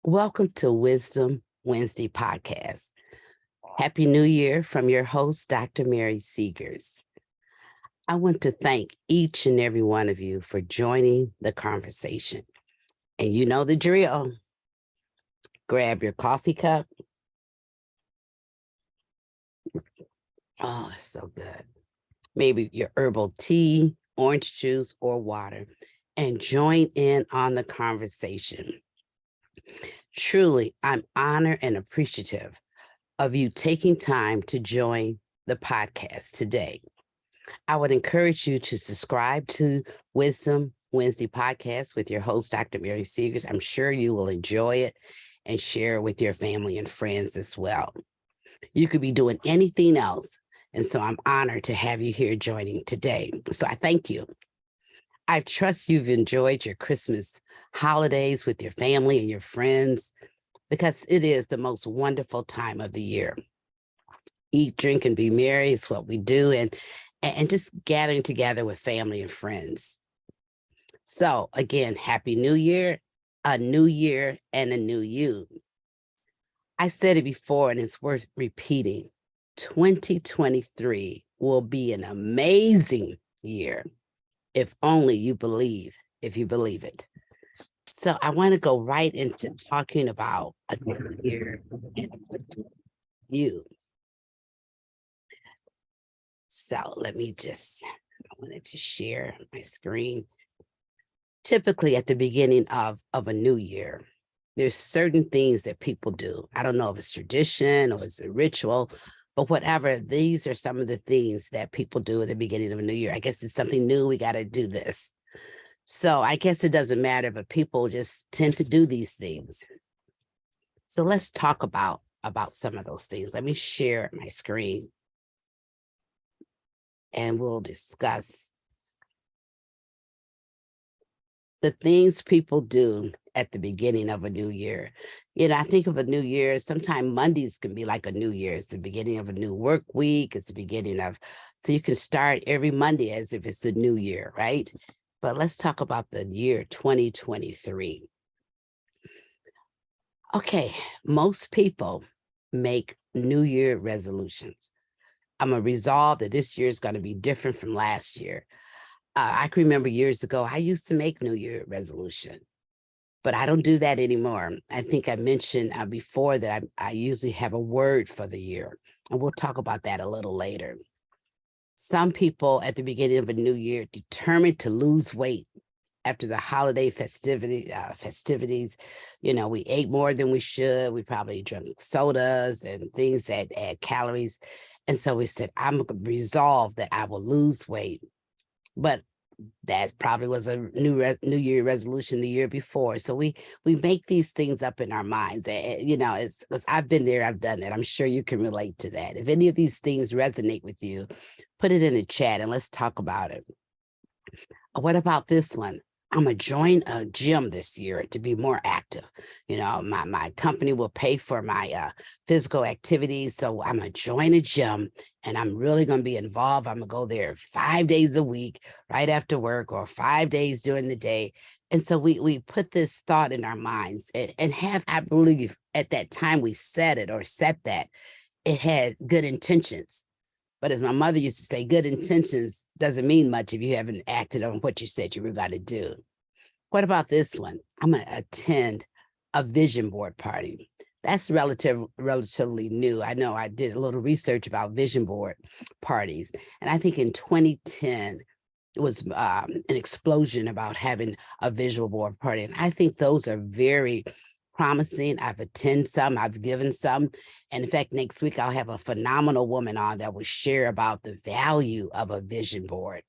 Welcome to Wisdom Wednesday podcast. Happy New Year from your host, Dr. Mary Segars. I want to thank each and every one of you for joining the conversation. And you know the drill. Grab your coffee cup. Oh, it's so good. Maybe your herbal tea, orange juice, or water, and join in on the conversation. Truly, I'm honored and appreciative of you taking time to join the podcast today. I would encourage you to subscribe to Wisdom Wednesday podcast with your host, Dr. Mary Segars. I'm sure you will enjoy it and share it with your family and friends as well. You could be doing anything else. And so I'm honored to have you here joining today. So I thank you. I trust you've enjoyed your Christmas holidays with your family and your friends because it is the most wonderful time of the year. Eat, drink, and be merry is what we do. And just gathering together with family and friends. So again, Happy New Year, a new year, and a new you. I said it before, and it's worth repeating. 2023 will be an amazing year if only you believe, if you believe it. So I want to go right into talking about a new year and you. So let me I wanted to share my screen. Typically at the beginning of a new year, there's certain things that people do. I don't know if it's tradition or it's a ritual, but whatever, these are some of the things that people do at the beginning of a new year. I guess it's something new, we got to do this. So I guess it doesn't matter, but people just tend to do these things. So let's talk about some of those things. Let me share my screen and we'll discuss the things people do at the beginning of a new year. You know, I think of a new year, sometimes Mondays can be like a new year. It's the beginning of a new work week. It's the beginning of, so you can start every Monday as if it's a new year, right? But let's talk about the year 2023. Okay, most people make New Year resolutions. I'm going to resolve that this year is going to be different from last year. I can remember years ago, I used to make New Year resolution, but I don't do that anymore. I think I mentioned before that I usually have a word for the year, and we'll talk about that a little later. Some people at the beginning of a new year determined to lose weight after the holiday festivities. You know, we ate more than we should. We probably drank sodas and things that add calories. And so we said, I'm resolved that I will lose weight. But that probably was a New Year resolution the year before. So we make these things up in our minds. You know, it's because I've been there, I've done that. I'm sure you can relate to that. If any of these things resonate with you, put it in the chat and let's talk about it. What about this one? I'm going to join a gym this year to be more active. You know, my company will pay for my physical activities. So I'm going to join a gym and I'm really going to be involved. I'm going to go there 5 days a week, right after work, or 5 days during the day. And so we put this thought in our minds and have, I believe at that time we said it or set that, it had good intentions. But as my mother used to say, good intentions doesn't mean much if you haven't acted on what you said you were going to do. What about this one? I'm going to attend a vision board party. That's relatively new. I know I did a little research about vision board parties. And I think in 2010, it was an explosion about having a visual board party. And I think those are very promising. I've attended some, I've given some. And in fact, next week, I'll have a phenomenal woman on that will share about the value of a vision board.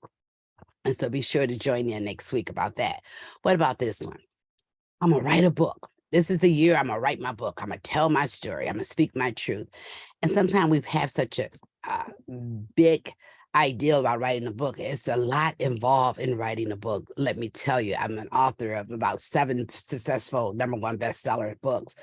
And so be sure to join in next week about that. What about this one? I'm going to write a book. This is the year I'm going to write my book. I'm going to tell my story. I'm going to speak my truth. And sometimes we have such a big ideal about writing a book. It's a lot involved in writing a book. Let me tell you, I'm an author of about 7 successful #1 bestseller books.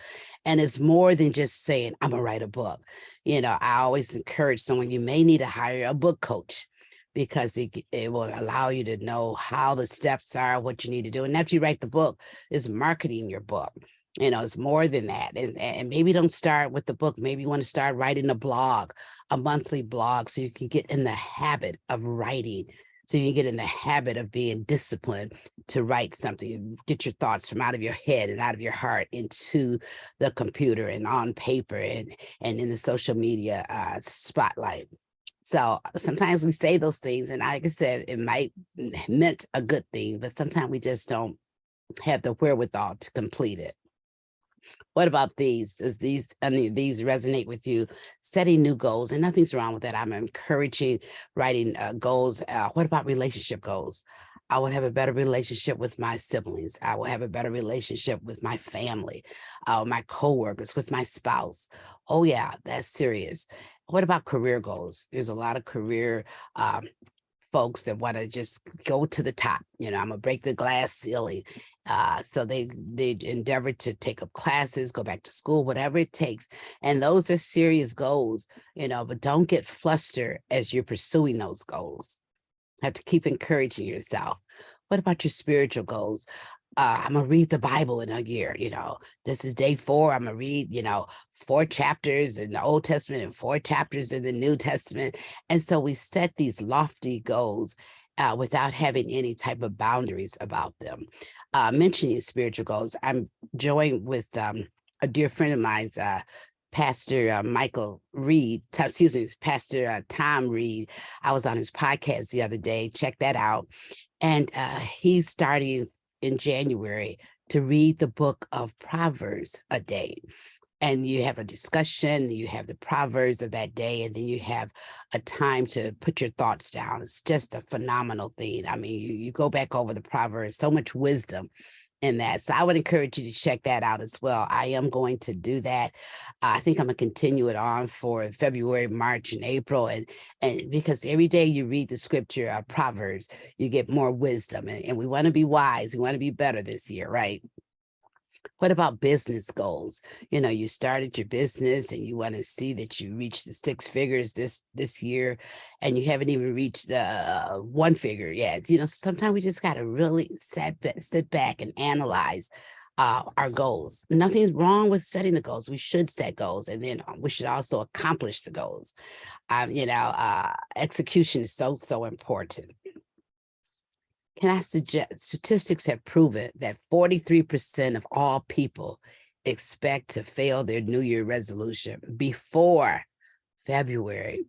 And it's more than just saying, I'm going to write a book. You know, I always encourage someone, you may need to hire a book coach because it will allow you to know how the steps are, what you need to do. And after you write the book, is marketing your book. It's more than that. And maybe don't start with the book. Maybe you want to start writing a blog, a monthly blog, so you can get in the habit of writing. So you can get in the habit of being disciplined to write something, get your thoughts from out of your head and out of your heart into the computer and on paper and in the social media spotlight. So sometimes we say those things, and like I said, it might meant a good thing, but sometimes we just don't have the wherewithal to complete it. What about these? Does these any of these resonate with you? Setting new goals, and nothing's wrong with that. I'm encouraging writing goals. What about relationship goals? I will have a better relationship with my siblings. I will have a better relationship with my family, my coworkers, with my spouse. Oh yeah, that's serious. What about career goals? There's a lot of career folks that want to just go to the top. I'm gonna break the glass ceiling. So they endeavor to take up classes, go back to school, whatever it takes. And those are serious goals, but don't get flustered as you're pursuing those goals. Have to keep encouraging yourself. What about your spiritual goals? I'm gonna read the Bible in a year. This is day 4. I'm gonna read, 4 chapters in the Old Testament and 4 chapters in the New Testament. And so we set these lofty goals without having any type of boundaries about them. Mentioning spiritual goals, I'm joined with a dear friend of mine's. Pastor Michael Reed, excuse me, Pastor Tom Reed. I was on his podcast the other day. Check that out. And he's starting in January to read the book of Proverbs a day. And you have a discussion, you have the Proverbs of that day, and then you have a time to put your thoughts down. It's just a phenomenal thing. I mean, you go back over the Proverbs, so much wisdom in that. So I would encourage you to check that out as well. I am going to do that. I think I'm gonna continue it on for February, March, and April. And because every day you read the scripture of Proverbs, you get more wisdom. And we want to be wise. We want to be better this year, right? What about business goals? You started your business and you want to see that you reach the 6 figures this year, and you haven't even reached the 1 figure yet. Sometimes we just got to really sit back and analyze our goals. Nothing's wrong with setting the goals. We should set goals, and then we should also accomplish the goals. Execution is so important. Can I suggest statistics have proven that 43% of all people expect to fail their New Year resolution before February.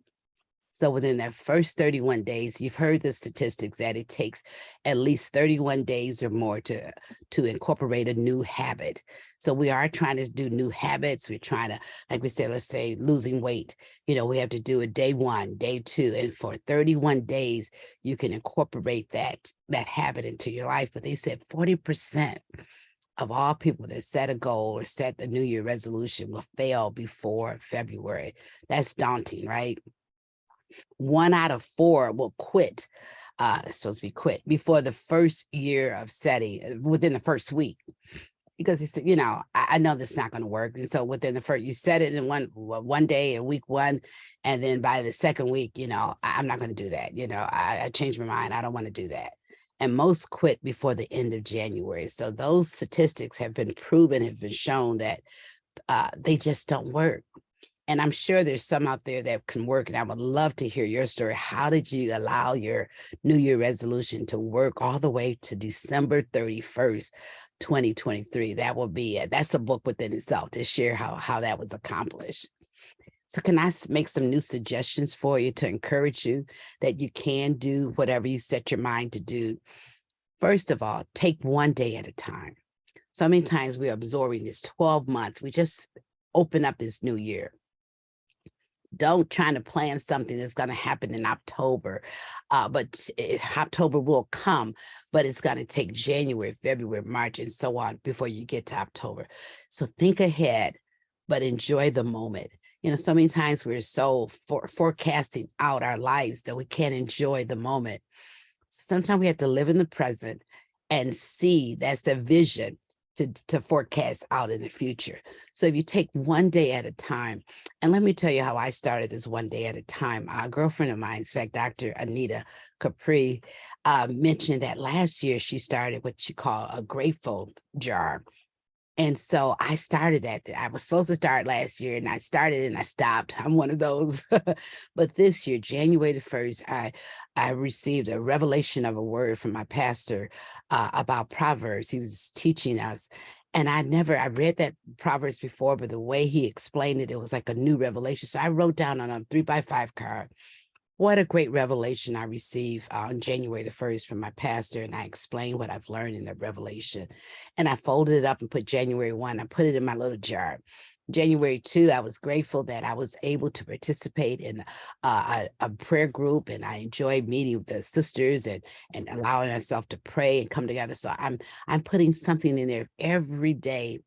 So within that first 31 days, you've heard the statistics that it takes at least 31 days or more to incorporate a new habit. So we are trying to do new habits. We're trying to, like we said, let's say losing weight. We have to do it day 1, day 2, and for 31 days, you can incorporate that habit into your life. But they said 40% of all people that set a goal or set the New Year resolution will fail before February. That's daunting, right? 1 out of 4 will quit. It's supposed to be quit before the first year of setting, within the first week, because he said, I know this is not going to work. And so within the first, you set it in one day in week 1, and then by the second week, I'm not going to do that. I changed my mind. I don't want to do that. And most quit before the end of January. So those statistics have been proven, have been shown that they just don't work. And I'm sure there's some out there that can work. And I would love to hear your story. How did you allow your New Year resolution to work all the way to December 31st, 2023? That's a book within itself to share how that was accomplished. So can I make some new suggestions for you to encourage you that you can do whatever you set your mind to do? First of all, take one day at a time. So many times we're absorbing this 12 months. We just open up this new year. Don't try to plan something that's going to happen in October, but October will come, but it's going to take January, February, March, and so on before you get to October. So think ahead, but enjoy the moment. So many times we're so forecasting out our lives that we can't enjoy the moment. Sometimes we have to live in the present and see. That's the vision to forecast out in the future. So if you take one day at a time, and let me tell you how I started this one day at a time. A girlfriend of mine, in fact, Dr. Anita Capri, mentioned that last year she started what she called a grateful jar. And so I started that. I was supposed to start last year and I started and I stopped. I'm one of those. But this year, January the 1st, I received a revelation of a word from my pastor about Proverbs. He was teaching us. And I read that Proverbs before, but the way he explained it, it was like a new revelation. So I wrote down on a 3x5 card what a great revelation I received on January the 1st from my pastor. And I explained what I've learned in the revelation. And I folded it up and put January 1, I put it in my little jar. January 2, I was grateful that I was able to participate in a prayer group, and I enjoyed meeting with the sisters and allowing myself to pray and come together. So I'm putting something in there every day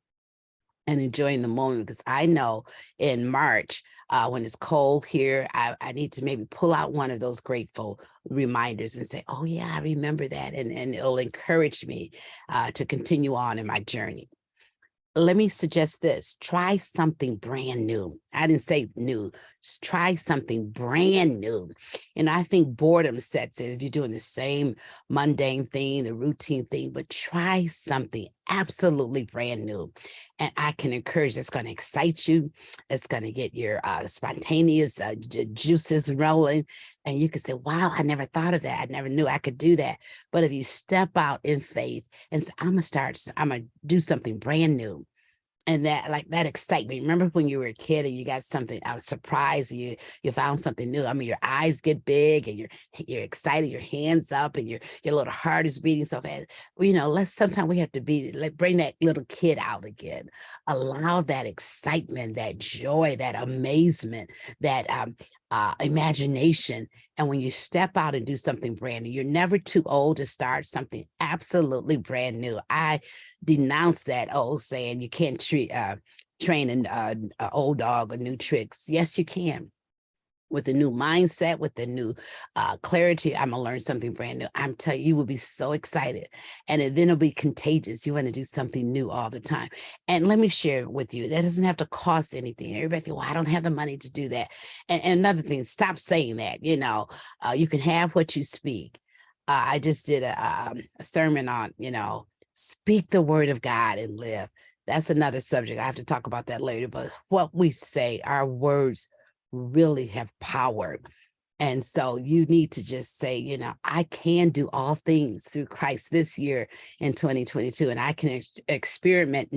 and enjoying the moment, because I know in March, when it's cold here, I need to maybe pull out one of those grateful reminders and say, oh yeah, I remember that. And it'll encourage me to continue on in my journey. Let me suggest this: try something brand new. I didn't say new, try something brand new. And I think boredom sets in if you're doing the same mundane thing, the routine thing, but try something absolutely brand new. And I can encourage, it's going to excite you. It's going to get your spontaneous juices rolling. And you can say, wow, I never thought of that. I never knew I could do that. But if you step out in faith and say, I'm going to do something brand new. And that, like that excitement. Remember when you were a kid and you got something, a surprise, you found something new. I mean, your eyes get big and you're excited, your hands up, and your little heart is beating so fast. Well, sometimes we have to bring that little kid out again. Allow that excitement, that joy, that amazement, that imagination. And when you step out and do something brand new, you're never too old to start something absolutely brand new. I denounce that old saying, you can't train an old dog or new tricks. Yes, you can. With a new mindset, with the new clarity, I'm gonna learn something brand new. I'm telling you, you will be so excited, and then it'll be contagious. You want to do something new all the time. And let me share with you, that doesn't have to cost anything. Everybody think, well, I don't have the money to do that. And another thing, stop saying that. You can have what you speak. I just did a sermon on, speak the word of God and live. That's another subject. I have to talk about that later. But what we say, our words really have power. And so you need to just say, I can do all things through Christ this year in 2022. And I can experiment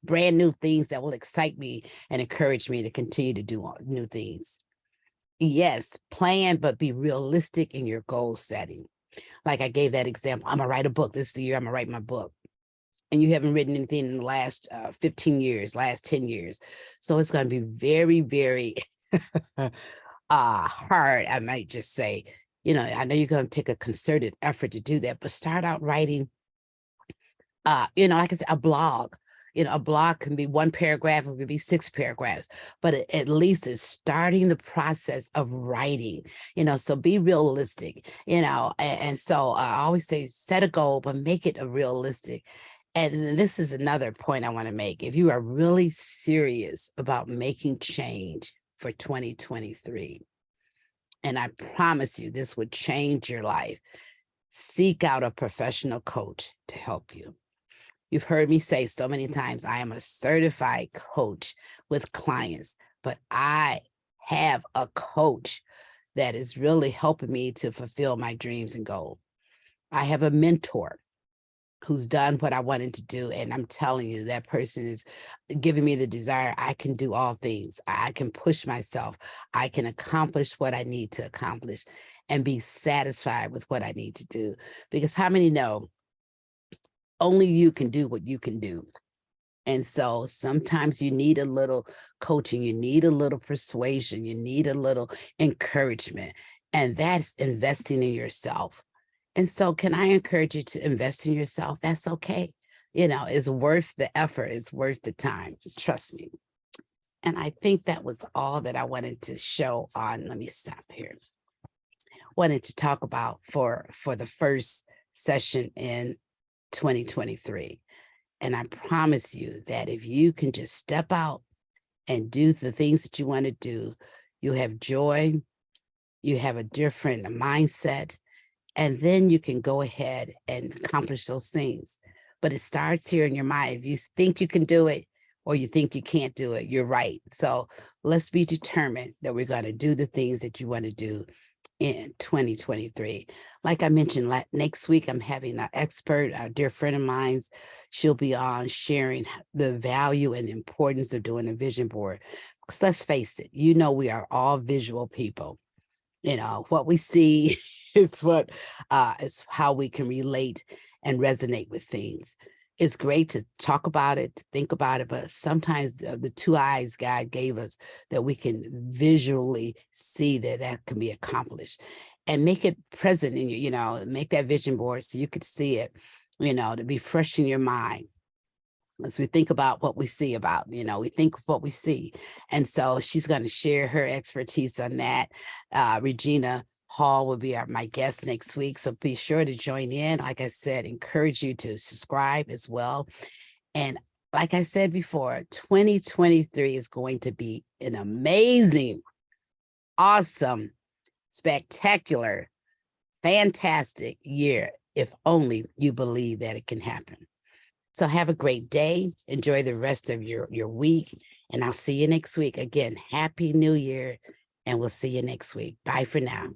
brand new things that will excite me and encourage me to continue to do new things. Yes, plan, but be realistic in your goal setting. Like I gave that example, I'm gonna write a book. This is the year I'm gonna write my book. And you haven't written anything in the last 15 years, last 10 years. So it's going to be very, very hard, I might just say. I know you're going to take a concerted effort to do that, but start out writing, like I said, a blog. A blog can be one paragraph, it could be 6 paragraphs, but at least it's starting the process of writing, so be realistic, and so I always say set a goal, but make it a realistic. And this is another point I want to make. If you are really serious about making change for 2023, and I promise you this would change your life, seek out a professional coach to help you. You've heard me say so many times, I am a certified coach with clients, but I have a coach that is really helping me to fulfill my dreams and goals. I have a mentor who's done what I wanted to do. And I'm telling you, that person is giving me the desire. I can do all things. I can push myself. I can accomplish what I need to accomplish and be satisfied with what I need to do. Because how many know only you can do what you can do? And so sometimes you need a little coaching, you need a little persuasion, you need a little encouragement, and that's investing in yourself. And so can I encourage you to invest in yourself? That's okay. It's worth the effort. It's worth the time. Trust me. And I think that was all that I wanted to show on. Let me stop here. Wanted to talk about for the first session in 2023. And I promise you that if you can just step out and do the things that you want to do, you have joy, you have a different mindset, and then you can go ahead and accomplish those things. but it starts here in your mind. If you think you can do it or you think you can't do it, you're right. So let's be determined that we're going to do the things that you want to do in 2023. Like I mentioned, next week, I'm having an expert, a dear friend of mine's. She'll be on sharing the value and the importance of doing a vision board. Because let's face it, we are all visual people. What we see is how we can relate and resonate with things. It's great to talk about it, to think about it, but sometimes the two eyes God gave us, that we can visually see that can be accomplished, and make it present in make that vision board so you could see it, to be fresh in your mind as we think about what we see about, we think of what we see. And so she's going to share her expertise on that. Regina Hall will be my guest next week. So be sure to join in. Like I said, encourage you to subscribe as well. And like I said before, 2023 is going to be an amazing, awesome, spectacular, fantastic year if only you believe that it can happen. So have a great day. Enjoy the rest of your week. And I'll see you next week. Again, Happy New Year. And we'll see you next week. Bye for now.